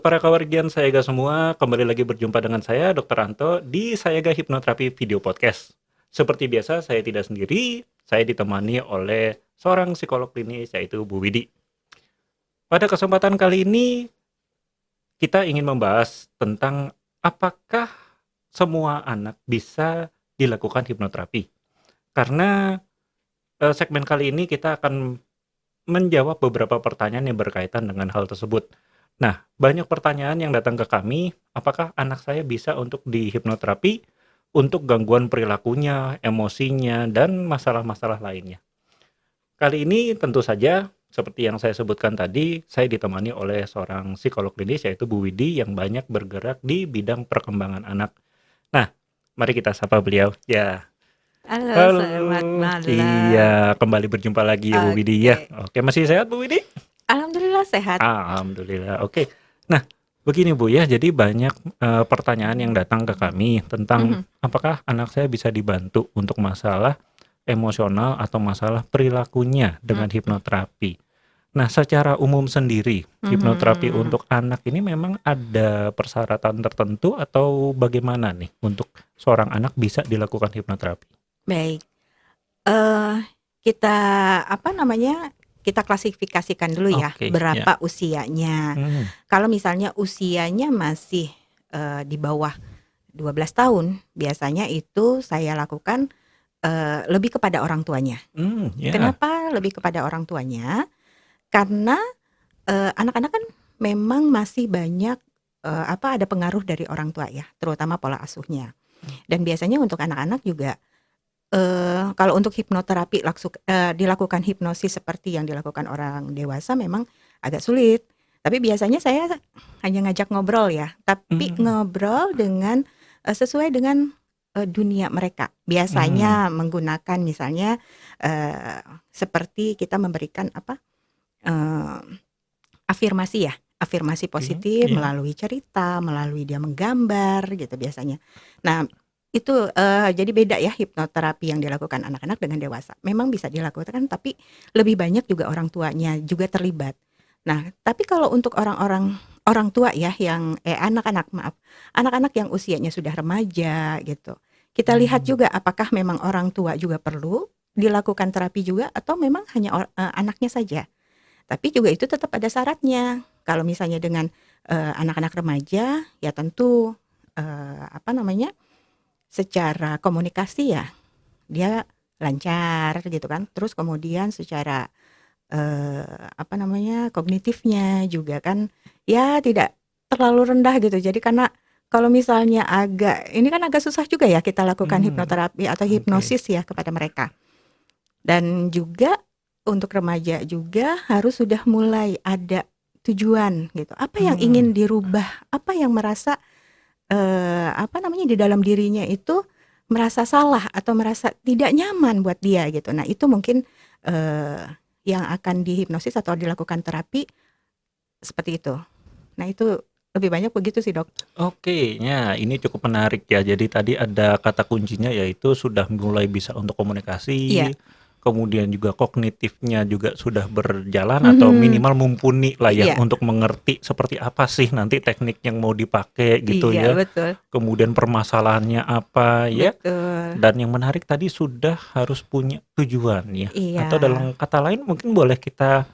para kawargian Sayaga semua, kembali lagi berjumpa dengan saya, Dr. Anto, di Sayaga Hipnoterapi Video Podcast. Seperti biasa, saya tidak sendiri, saya ditemani oleh seorang psikolog klinis, yaitu Bu Widi. Pada kesempatan kali ini, kita ingin membahas tentang apakah semua anak bisa dilakukan hipnoterapi. Karena segmen kali ini kita akan menjawab beberapa pertanyaan yang berkaitan dengan hal tersebut. Nah, banyak pertanyaan yang datang ke kami, apakah anak saya bisa untuk dihipnoterapi untuk gangguan perilakunya, emosinya, dan masalah-masalah lainnya. Kali ini tentu saja, seperti yang saya sebutkan tadi, saya ditemani oleh seorang psikolog klinis yaitu Bu Widi yang banyak bergerak di bidang perkembangan anak. Nah, mari kita sapa beliau. Ya, Halo, selamat halo. malam. Iya, kembali berjumpa lagi ya Bu Widi ya. Oke. Oke, masih sehat Bu Widi? Alhamdulillah sehat. Alhamdulillah. Oke. Nah, begini Bu ya, jadi banyak pertanyaan yang datang ke kami tentang Mhm, apakah anak saya bisa dibantu untuk masalah emosional atau masalah perilakunya dengan mhm, hipnoterapi. Nah, secara umum sendiri, hipnoterapi mhm. untuk anak ini memang ada persyaratan tertentu atau bagaimana nih untuk seorang anak bisa dilakukan hipnoterapi? Baik, eee, kita, apa namanya, kita klasifikasikan dulu ya, Oke, ya. berapa usianya. Mhm. Kalau misalnya usianya masih, di bawah 12 tahun, biasanya itu saya lakukan, lebih kepada orang tuanya. Ya. Kenapa lebih kepada orang tuanya? Karena, anak-anak kan memang masih banyak, ada pengaruh dari orang tua ya, terutama pola asuhnya. Dan biasanya untuk anak-anak juga, kalau untuk hipnoterapi dilakukan hipnosis seperti yang dilakukan orang dewasa memang agak sulit. Tapi biasanya saya hanya ngajak ngobrol ya, tapi Mhm, ngobrol dengan, sesuai dengan, dunia mereka. mhm, Biasanya menggunakan misalnya, seperti kita memberikan eee afirmasi ya, afirmasi oke, positif iya. melalui cerita, melalui dia menggambar gitu biasanya. Nah itu, jadi beda ya hipnoterapi yang dilakukan anak-anak dengan dewasa. Memang bisa dilakukan tapi lebih banyak juga orang tuanya juga terlibat. Nah tapi kalau untuk orang tua ya yang anak-anak maaf, anak-anak yang usianya sudah remaja gitu, kita lihat Mmm, juga apakah memang orang tua juga perlu dilakukan terapi juga atau memang hanya anaknya saja. Tapi juga itu tetap ada syaratnya. Kalau misalnya dengan, anak-anak remaja, ya tentu, secara komunikasi ya dia lancar gitu kan. Terus kemudian secara, kognitifnya juga kan ya tidak terlalu rendah gitu. Jadi karena kalau misalnya ini kan agak susah juga ya kita lakukan mhm, hipnoterapi atau oke, hipnosis ya kepada mereka. Dan juga untuk remaja juga harus sudah mulai ada tujuan gitu. Apa yang mmm, ingin dirubah, apa yang merasa, di dalam dirinya itu merasa salah atau merasa tidak nyaman buat dia gitu. Nah itu mungkin, eee, yang akan dihipnosis atau dilakukan terapi seperti itu. Nah itu lebih banyak begitu sih, Dok. oke. Ya, ini cukup menarik ya. Jadi tadi ada kata kuncinya yaitu sudah mulai bisa untuk Iya, komunikasi, kemudian juga kognitifnya juga sudah berjalan atau mhm, minimal mumpuni lah ya iya untuk mengerti seperti apa sih nanti teknik yang mau dipakai gitu iya ya. betul Kemudian permasalahannya apa ya, betul, dan yang menarik tadi sudah harus punya tujuan ya. iya, Atau dalam kata lain mungkin boleh kita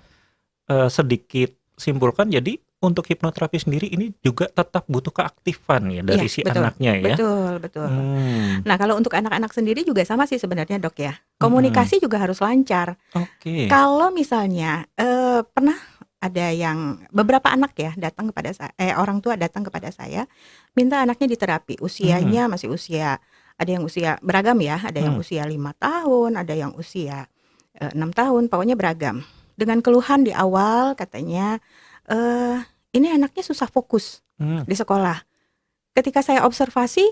sedikit simpulkan jadi untuk hipnoterapi sendiri ini juga tetap butuh keaktifan ya iya dari si betul, anaknya ya? betul betul. Mmm, Nah, kalau untuk anak-anak sendiri juga sama sih sebenarnya, Dok, ya. mhm, Komunikasi juga harus lancar. oke, Kalau misalnya, pernah ada yang beberapa anak ya datang kepada orang tua datang kepada saya, minta anaknya diterapi, mhm, usianya masih usia ada yang usia beragam ya, ada yang mmm, usia 5 tahun, ada yang usia, 6 tahun, pokoknya beragam. Dengan keluhan di awal katanya, eee, ini anaknya susah fokus mmm, di sekolah. Ketika saya observasi,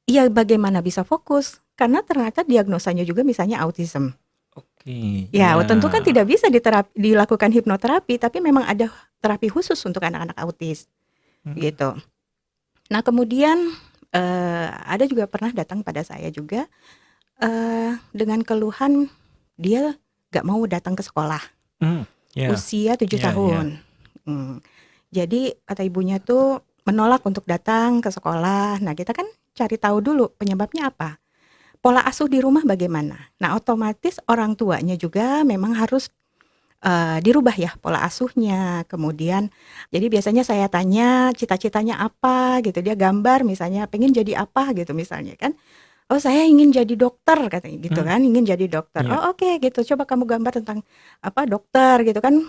ya bagaimana bisa fokus, karena ternyata diagnosanya juga misalnya autism. oke, Ya ya, tentu kan tidak bisa dilakukan hipnoterapi, tapi memang ada terapi khusus untuk anak-anak autis, mhm, gitu. Nah kemudian, ada juga pernah datang pada saya juga, dengan keluhan dia nggak mau datang ke sekolah, mmm, ya, usia 7 ya, ya, tahun, mmm. Jadi kata ibunya tuh menolak untuk datang ke sekolah. Nah, kita kan cari tahu dulu penyebabnya apa. Pola asuh di rumah bagaimana. Nah, otomatis orang tuanya juga memang harus dirubah ya pola asuhnya. Kemudian jadi biasanya saya tanya cita-citanya apa gitu, dia gambar misalnya pengen jadi apa gitu misalnya kan. "Oh, saya ingin jadi dokter," katanya gitu Hmm, kan, "ingin jadi dokter." iya. "Oh, oke," gitu, "coba kamu gambar tentang apa, dokter," gitu kan,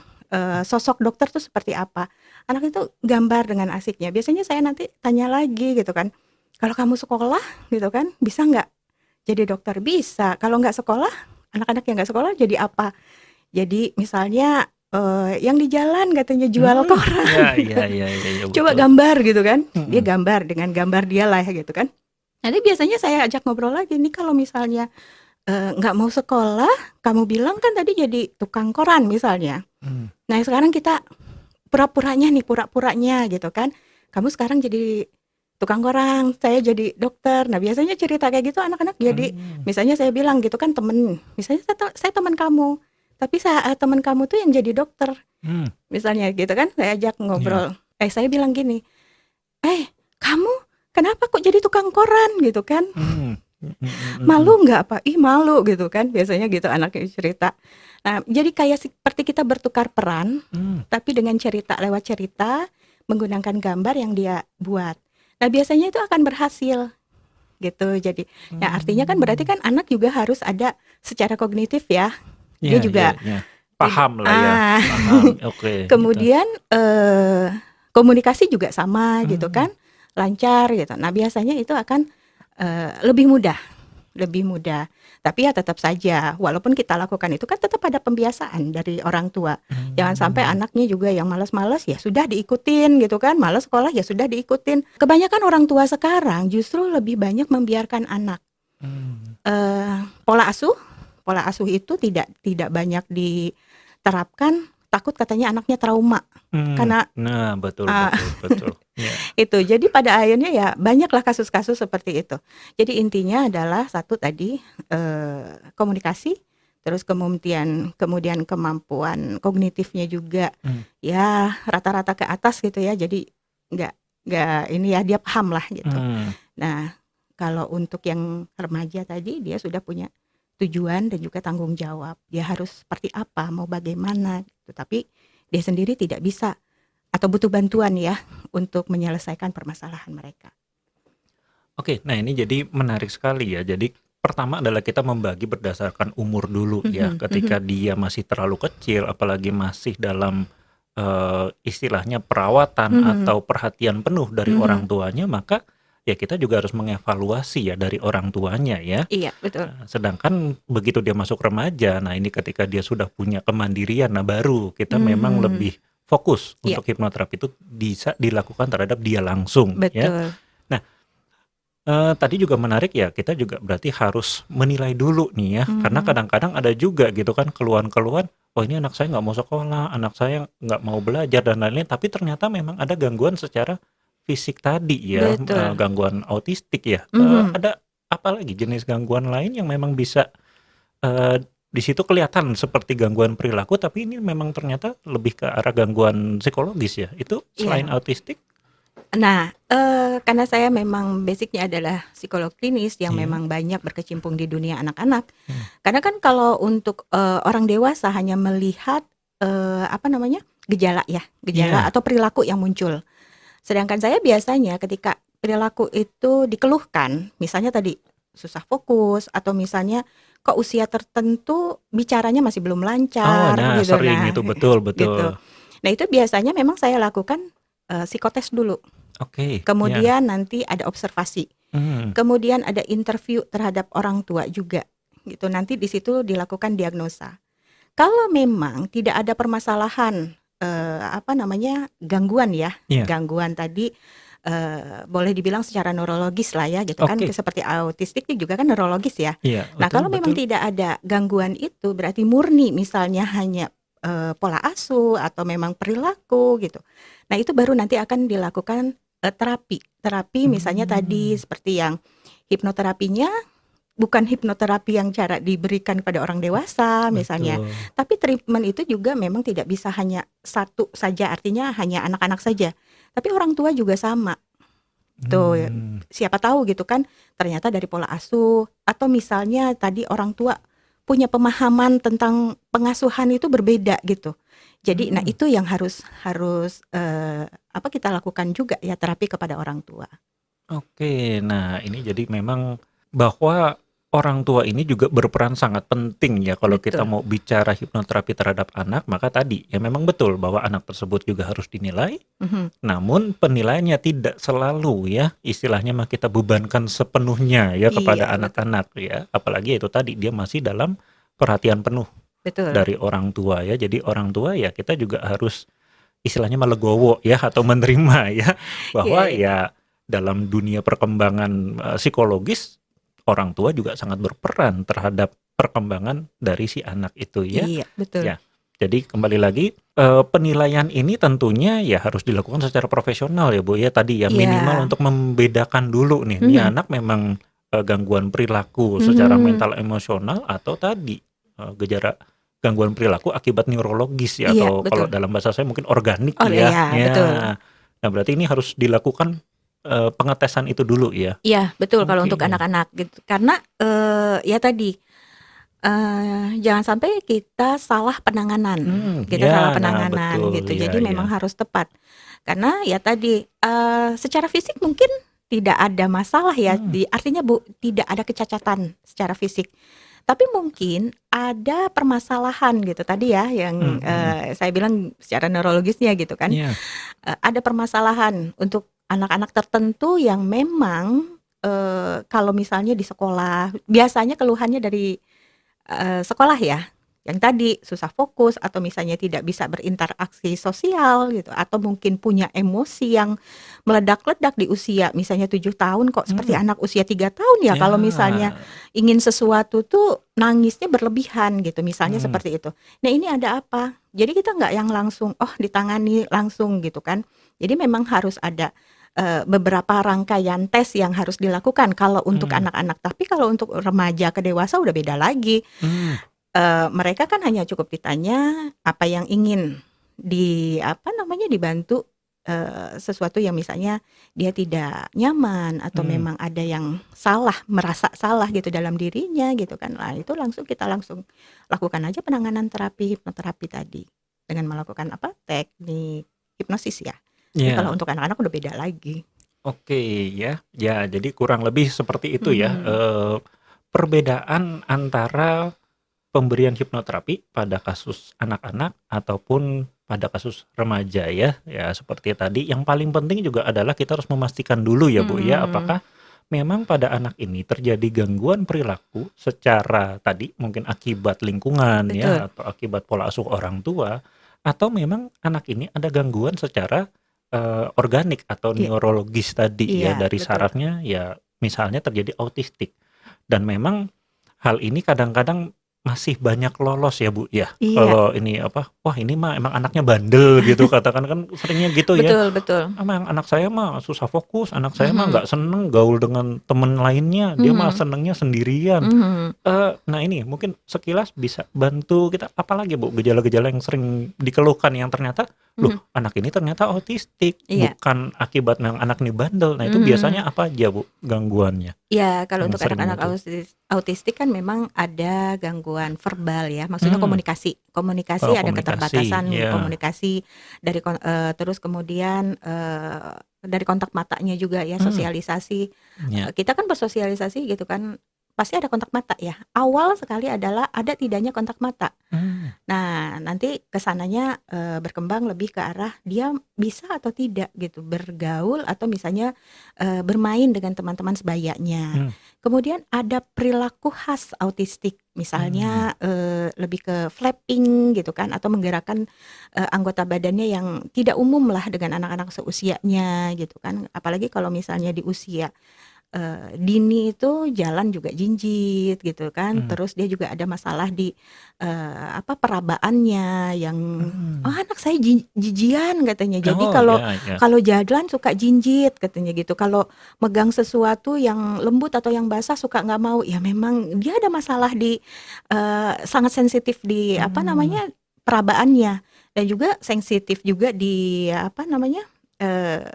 sosok dokter tuh seperti apa. Anak itu gambar dengan asiknya. Biasanya saya nanti tanya lagi gitu kan, "Kalau kamu sekolah," gitu kan, "bisa nggak jadi dokter?" "Bisa." "Kalau nggak sekolah, anak-anak yang nggak sekolah jadi apa?" Jadi misalnya, yang di jalan katanya jual Hmm, koran iya gitu, iya iya iya iya, coba betul. gambar gitu kan, dia Mhm. gambar dengan gambar dialah gitu kan. Nanti biasanya saya ajak ngobrol lagi, "Nih kalau misalnya, nggak mau sekolah, kamu bilang kan tadi jadi tukang koran," misalnya. Mmm, "Nah sekarang kita pura-puranya gitu kan, kamu sekarang jadi tukang koran, saya jadi dokter." Nah biasanya cerita kayak gitu anak-anak jadi mmm, misalnya saya bilang gitu kan temen, misalnya saya teman kamu, tapi teman kamu tuh yang jadi dokter, mmm, misalnya gitu kan, saya ajak iya. ngobrol, saya bilang gini, "Eh, kamu kenapa kok jadi tukang koran?" Gitu kan. Mmm, mhm mhm mhm. "Malu nggak, Pak?" "Ih, malu," gitu kan, biasanya gitu anaknya cerita. Nah, jadi kayak seperti kita bertukar peran, Mmm, tapi dengan cerita, lewat cerita, menggunakan gambar yang dia buat. Nah, biasanya itu akan berhasil, gitu. Jadi, ya artinya kan berarti mmm. kan anak juga harus ada secara kognitif ya, Iya dia iya juga iya. tidak Pahamlah ya, paham, oke, gitu. kemudian, komunikasi juga sama gitu Mmm, kan, lancar gitu. Nah, biasanya itu akan, lebih mudah. Lebih mudah. Tapi ya tetap saja, walaupun kita lakukan itu kan tetap ada pembiasaan dari orang tua. Jangan sampai mmm, anaknya juga yang malas-malas ya sudah diikutin gitu kan, malas sekolah ya sudah diikutin. Kebanyakan orang tua sekarang justru lebih banyak membiarkan anak. mmm, Pola asuh pola asuh itu tidak banyak diterapkan, takut katanya anaknya trauma. mmm. Karena, Nah, betul eee betul betul. Iya. itu, jadi pada akhirnya ya banyaklah kasus-kasus seperti itu. Jadi intinya adalah satu tadi, komunikasi, terus kemudian kemudian kemampuan kognitifnya juga Mmm, ya rata-rata ke atas gitu ya, jadi nggak nggak ini ya, dia paham lah gitu. mmm. Nah, kalau untuk yang remaja tadi dia sudah punya tujuan dan juga tanggung jawab, dia harus seperti apa, mau bagaimana gitu, tapi dia sendiri tidak bisa atau butuh bantuan ya, untuk menyelesaikan permasalahan mereka. Oke, nah ini jadi menarik sekali ya. Jadi pertama adalah kita membagi berdasarkan umur dulu ya. Mhm Ketika mhm. dia masih terlalu kecil, apalagi masih dalam istilahnya perawatan Mhm atau perhatian penuh dari mhm. orang tuanya, maka ya kita juga harus mengevaluasi ya dari orang tuanya ya. Iya, betul. Sedangkan begitu dia masuk remaja, nah ini ketika dia sudah punya kemandirian, nah baru kita memang Mhm. lebih fokus Iya, untuk hipnoterapi itu bisa dilakukan terhadap dia langsung ya. betul. Nah, tadi juga menarik ya, kita juga berarti harus menilai dulu nih ya, karena Mhm. kadang-kadang ada juga gitu kan keluhan-keluhan, "Oh ini anak saya nggak mau sekolah, anak saya nggak mau belajar," dan lain-lain, tapi ternyata memang ada gangguan secara fisik tadi ya, Betul. gangguan autistik ya. Mhm. Ada apa lagi jenis gangguan lain yang memang bisa, di situ kelihatan seperti gangguan perilaku, tapi ini memang ternyata lebih ke arah gangguan psikologis ya? Itu selain Iya. autistik? Nah, karena saya memang basic-nya adalah psikolog klinis yang Iya, memang banyak berkecimpung di dunia anak-anak. mmm, Karena kan kalau untuk, orang dewasa hanya melihat, apa namanya, gejala ya, gejala iya, atau perilaku yang muncul. Sedangkan saya biasanya ketika perilaku itu dikeluhkan, misalnya tadi susah fokus atau misalnya kok usia tertentu bicaranya masih belum oh, lancar nah gitu, sering nah itu, betul betul. gitu. Nah itu biasanya memang saya lakukan, psikotes dulu, Oke, ya, kemudian nanti ada observasi, mmm, kemudian ada interview terhadap orang tua juga gitu, nanti di situ dilakukan diagnosa. Kalau memang tidak ada permasalahan, apa namanya, gangguan ya, iya, gangguan tadi, boleh dibilang secara neurologis lah ya gitu kan, oke, seperti autistik itu juga kan neurologis ya. iya, Nah betul kalau memang betul, tidak ada gangguan itu berarti murni misalnya hanya, pola asuh atau memang perilaku gitu. Nah itu baru nanti akan dilakukan, terapi. Terapi misalnya tadi mmm, seperti yang hipnoterapinya bukan hipnoterapi yang cara diberikan kepada orang dewasa misalnya, Betul. tapi treatment itu juga memang tidak bisa hanya satu saja, artinya hanya anak-anak saja, tapi orang tua juga sama. Tuh, Hmm. siapa tahu gitu kan, ternyata dari pola asuh atau misalnya tadi orang tua punya pemahaman tentang pengasuhan itu berbeda gitu. Jadi, nah Hmm. itu yang harus harus kita lakukan juga ya, terapi kepada orang tua. Oke, nah ini jadi memang bahwa orang tua ini juga berperan sangat penting ya kalau kita Betul. mau bicara hipnoterapi terhadap anak, maka tadi ya memang betul bahwa anak tersebut juga harus dinilai, Mhm. namun penilaiannya tidak selalu ya istilahnya mah kita bebankan sepenuhnya ya kepada Iya, betul. anak-anak ya, apalagi itu tadi dia masih dalam perhatian penuh Betul. dari orang tua ya. Jadi orang tua ya kita juga harus istilahnya mah legowo ya atau menerima ya Iya, bahwa iya. ya dalam dunia perkembangan psikologis orang tua juga sangat berperan terhadap perkembangan dari si anak itu ya. Iya, betul. Ya. Jadi kembali lagi penilaian ini tentunya ya harus dilakukan secara profesional ya Bu ya tadi ya minimal Iya. untuk membedakan dulu nih ini Mhm. anak memang gangguan perilaku secara Mhm. mental emosional atau tadi gejala gangguan perilaku akibat neurologis ya Iya, atau kalau betul. dalam bahasa saya mungkin organik Oh ya. iya, betul. Ya. Nah, berarti ini harus dilakukan pengetesan itu dulu ya. Iya, betul kalau untuk Oke. anak-anak gitu. Karena, ya tadi, jangan sampai kita salah penanganan Ya, nah betul. gitu. Ya, Jadi ya. memang harus tepat. Karena ya tadi, secara fisik mungkin tidak ada masalah ya, Hmm. artinya tidak ada kecacatan secara fisik. Tapi mungkin ada permasalahan gitu tadi ya yang, Hmm. saya bilang secara neurologisnya gitu kan, Ya. ada permasalahan untuk anak-anak tertentu yang memang, kalau misalnya di sekolah biasanya keluhannya dari sekolah ya, yang tadi susah fokus atau misalnya tidak bisa berinteraksi sosial gitu, atau mungkin punya emosi yang meledak-ledak di usia misalnya 7 tahun kok seperti Hmm. anak usia 3 tahun ya, kalau misalnya Ya. ingin sesuatu tuh nangisnya berlebihan gitu, misalnya Hmm. seperti itu. Nah ini ada apa? Jadi kita nggak yang langsung, oh ditangani langsung gitu kan. Jadi memang harus ada beberapa rangkaian tes yang harus dilakukan kalau untuk Hmm. anak-anak, tapi kalau untuk remaja ke dewasa udah beda lagi. Hmm. Mereka kan hanya cukup ditanya apa yang ingin dibantu, sesuatu yang misalnya dia tidak nyaman atau Hmm. memang ada yang salah, merasa salah gitu dalam dirinya gitu kan. Nah, itu kita langsung lakukan aja penanganan hipnoterapi tadi dengan melakukan teknik hipnosis ya. Tapi kalau Ya. untuk anak-anak udah beda lagi. Oke ya. Ya, jadi kurang lebih seperti itu ya. Mhm. Perbedaan antara pemberian hipnoterapi pada kasus anak-anak ataupun pada kasus remaja ya. Ya seperti tadi yang paling penting juga adalah kita harus memastikan dulu ya Bu ya, Mhm. apakah memang pada anak ini terjadi gangguan perilaku secara tadi mungkin akibat lingkungan Betul. ya atau akibat pola asuh orang tua atau memang anak ini ada gangguan secara organik atau Iya, neurologis tadi ya iya, dari betul. sarafnya ya misalnya terjadi autistik. Dan memang hal ini kadang-kadang masih banyak lolos ya, Bu, ya. Iya, Kalau ini apa, wah ini mah emang anaknya bandel gitu katakan kan seringnya gitu ya. betul, betul. Emang anak saya mah susah fokus, anak saya mah Mhm. nggak seneng gaul dengan temen lainnya, dia mah Mhm. senengnya sendirian. Mhm. Nah ini mungkin sekilas bisa bantu kita apalagi Bu, gejala-gejala yang sering dikeluhkan yang ternyata, loh Mhm. anak ini ternyata autistik, Iya. bukan akibat memang anak ini bandel. Nah itu Mhm. biasanya apa aja Bu gangguannya Ya, kalau yang untuk sering anak-anak muncul? autistik kan memang ada gangguan verbal ya, maksudnya Hmm. komunikasi. Komunikasi Oh ada komunikasi, keterbatasan ya. komunikasi terus kemudian, dari kontak matanya juga ya, Hmm. sosialisasi. Ya. Kita kan bersosialisasi gitu kan, pasti ada kontak mata ya. Awal sekali adalah ada tidaknya kontak mata. Hmm. Nah, nanti kesananya berkembang lebih ke arah dia bisa atau tidak gitu, bergaul atau misalnya, bermain dengan teman-teman sebayanya. Hmm. Kemudian ada perilaku khas autistik, Hmm. misalnya, lebih ke flapping gitu kan, atau menggerakkan, anggota badannya yang tidak umum lah dengan anak-anak seusianya gitu kan. Apalagi kalau misalnya di usia dini itu jalan juga jinjit gitu kan, Mhm. terus dia juga ada masalah di, perabaannya yang, "Oh, Mmm. anak saya jijian," katanya. Jadi Oh, kalau ya ya. kalau jalan suka jinjit katanya gitu, kalau megang sesuatu yang lembut atau yang basah suka nggak mau. Ya memang dia ada masalah di, sangat sensitif di Mmm. perabaannya, dan juga sensitif juga di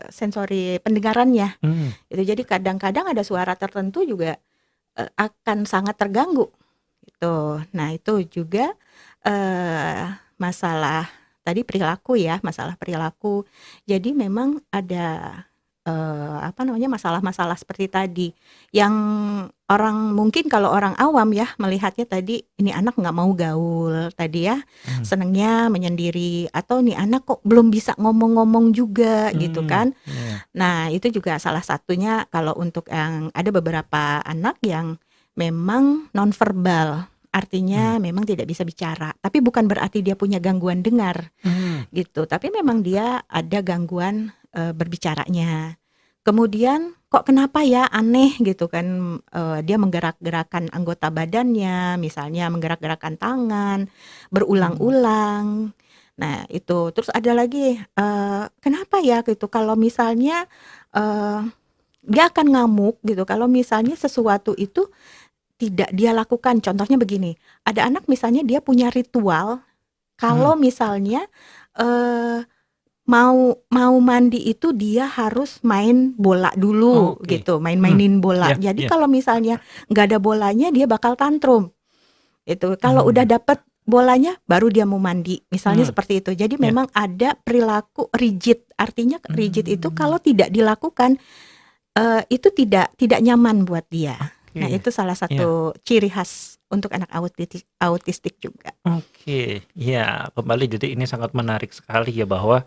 sensori pendengarannya. Mmm. Itu jadi kadang-kadang ada suara tertentu juga, akan sangat terganggu, gitu. Nah itu juga, masalah tadi perilaku ya, masalah perilaku. Jadi memang ada, masalah-masalah seperti tadi, yang orang mungkin kalau orang awam ya melihatnya tadi, ini anak nggak mau gaul tadi ya, Mmm. senengnya menyendiri, atau nih anak kok belum bisa ngomong-ngomong juga gitu kan. Iya. Nah, itu juga salah satunya kalau untuk yang ada beberapa anak yang memang nonverbal, Mmm. artinya memang tidak bisa bicara, tapi bukan berarti dia punya gangguan dengar Mmm. gitu, tapi memang dia ada gangguan, berbicaranya. Kemudian, "Kok kenapa ya aneh?" Gitu kan, dia menggerak-gerakkan anggota badannya, misalnya menggerak-gerakkan tangan, Mmm. berulang-ulang. Nah itu, terus ada lagi, "Kenapa ya?" Gitu, kalau misalnya, eee, dia akan ngamuk gitu kalau misalnya sesuatu itu tidak dia lakukan. Contohnya begini, ada anak misalnya dia punya ritual Mmm. kalau misalnya, eee, mau mandi itu dia harus main bola dulu Oke. gitu, Mmm. main-mainin bola. Iya Jadi iya. kalau misalnya nggak ada bolanya dia bakal tantrum, itu. Kalau udah Mmm. dapet bolanya baru dia mau mandi, misalnya Mmm. seperti itu. Jadi Iya. memang ada perilaku rigid, artinya rigid itu Mmm. kalau tidak dilakukan, itu tidak nyaman buat dia. Nah Oke. itu salah Iya. satu ciri khas untuk anak autistik juga. Oke. Iya, kembali jadi ini sangat menarik sekali ya bahwa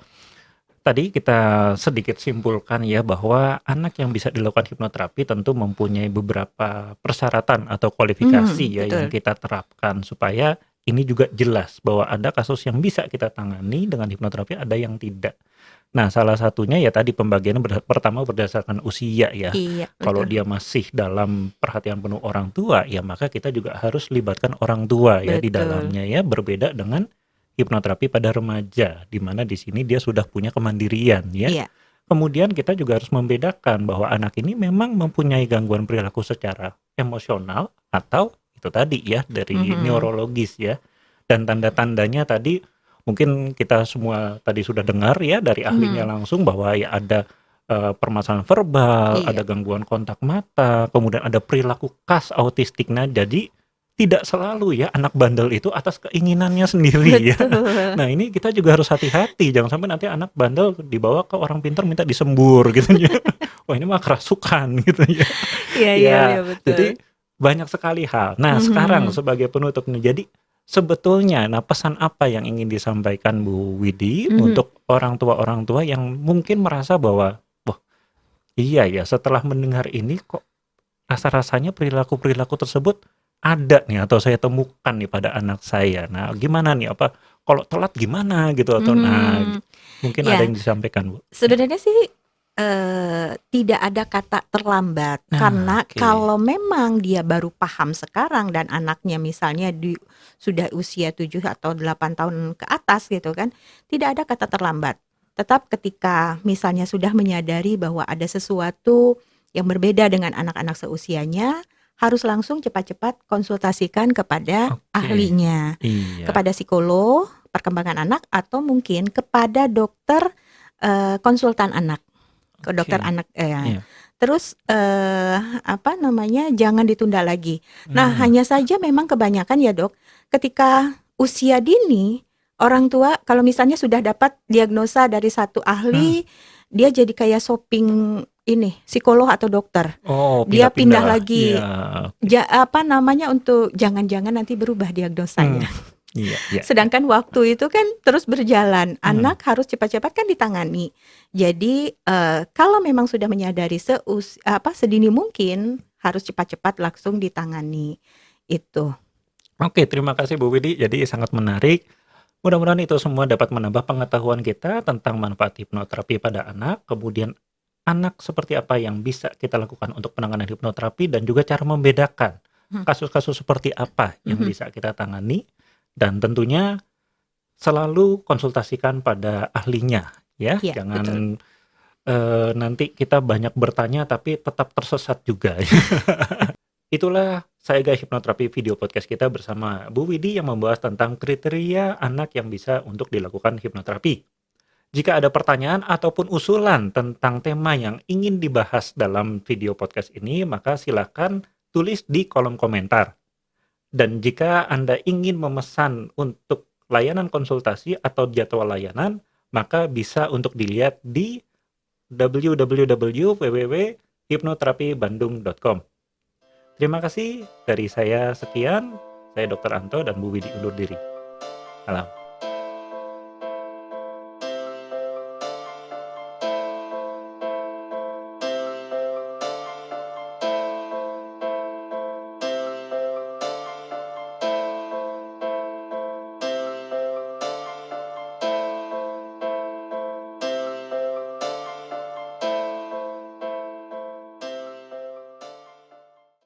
tadi kita sedikit simpulkan ya bahwa anak yang bisa dilakukan hipnoterapi tentu mempunyai beberapa persyaratan atau kualifikasi ya yang Betul. kita terapkan supaya ini juga jelas bahwa ada kasus yang bisa kita tangani dengan hipnoterapi, ada yang tidak. Nah, salah satunya ya tadi pembagiannya pertama berdasarkan usia ya. Iya, Kalau betul. dia masih dalam perhatian penuh orang tua, ya maka kita juga harus libatkan orang tua ya di Betul. dalamnya ya, berbeda dengan hipnoterapi pada remaja, di mana di sini dia sudah punya kemandirian ya. Iya. Kemudian kita juga harus membedakan bahwa anak ini memang mempunyai gangguan perilaku secara emosional atau itu tadi ya dari Mhm. neurologis ya. Dan tanda-tandanya tadi mungkin kita semua tadi sudah dengar ya dari ahlinya Mhm. langsung bahwa ya ada permasalahan verbal, Iya. ada gangguan kontak mata, kemudian ada perilaku khas autistik. Nah, jadi tidak selalu ya anak bandel itu atas keinginannya sendiri ya. Betul. Nah, ini kita juga harus hati-hati, jangan sampai nanti anak bandel dibawa ke orang pintar minta disembur gitu ya. Wah, ini mah kerasukan gitu ya. Iya iya Ya, iya, betul. jadi banyak sekali hal. Nah, sekarang Mhm. sebagai penutup nih, jadi sebetulnya nah pesan apa yang ingin disampaikan Bu Widi Mhm. untuk orang tua yang mungkin merasa bahwa, "Wah, iya ya setelah mendengar ini kok rasa-rasanya perilaku-perilaku tersebut ada nih atau saya temukan nih pada anak saya." Nah, gimana nih? Apa kalau telat gimana gitu atau nah, Mhm. mungkin ada Ya, yang disampaikan, Bu? Ya. sebenarnya sih, tidak ada kata terlambat, Nah, karena oke. kalau memang dia baru paham sekarang dan anaknya misalnya sudah usia 7 atau 8 tahun ke atas gitu kan, tidak ada kata terlambat. Tetap ketika misalnya sudah menyadari bahwa ada sesuatu yang berbeda dengan anak-anak seusianya, harus langsung cepat-cepat konsultasikan kepada Oke. ahlinya, Iya. kepada psikolog perkembangan anak, atau mungkin kepada dokter, konsultan anak. Ke dokter Oke. anak, Iya. terus, jangan ditunda lagi. Nah, Mmm. hanya saja memang kebanyakan ya, Dok, ketika usia dini, orang tua kalau misalnya sudah dapat diagnosa dari satu Mmm. ahli, dia jadi kayak shopping ini, psikolog atau dokter. Oh, Dia pindah pindah-pindah. Iya, lagi, oke. untuk jangan-jangan nanti berubah diagnosanya. Mmm. Iya iya iya. Sedangkan waktu itu kan terus berjalan, Mmm. anak harus cepat-cepat kan ditangani. Jadi, kalau memang sudah menyadari sedini mungkin, harus cepat-cepat langsung ditangani, itu. Oke, terima kasih Bu Widi, jadi sangat menarik. Mudah-mudahan itu semua dapat menambah pengetahuan kita tentang manfaat hipnoterapi pada anak, kemudian anak seperti apa yang bisa kita lakukan untuk penanganan hipnoterapi dan juga cara membedakan Hmm. kasus-kasus seperti apa yang Mhm. bisa kita tangani, dan tentunya selalu konsultasikan pada ahlinya ya. Iya, betul. Jangan nanti kita banyak bertanya tapi tetap tersesat juga. Itulah saya Gaya Hipnoterapi video podcast kita bersama Bu Widi yang membahas tentang kriteria anak yang bisa untuk dilakukan hipnoterapi. Jika ada pertanyaan ataupun usulan tentang tema yang ingin dibahas dalam video podcast ini, maka silakan tulis di kolom komentar. Dan jika Anda ingin memesan untuk layanan konsultasi atau jadwal layanan, maka bisa untuk dilihat di www.hipnoterapibandung.com. Terima kasih, dari saya sekian. Saya Dr. Anto dan Bu Widi undur diri. Salam.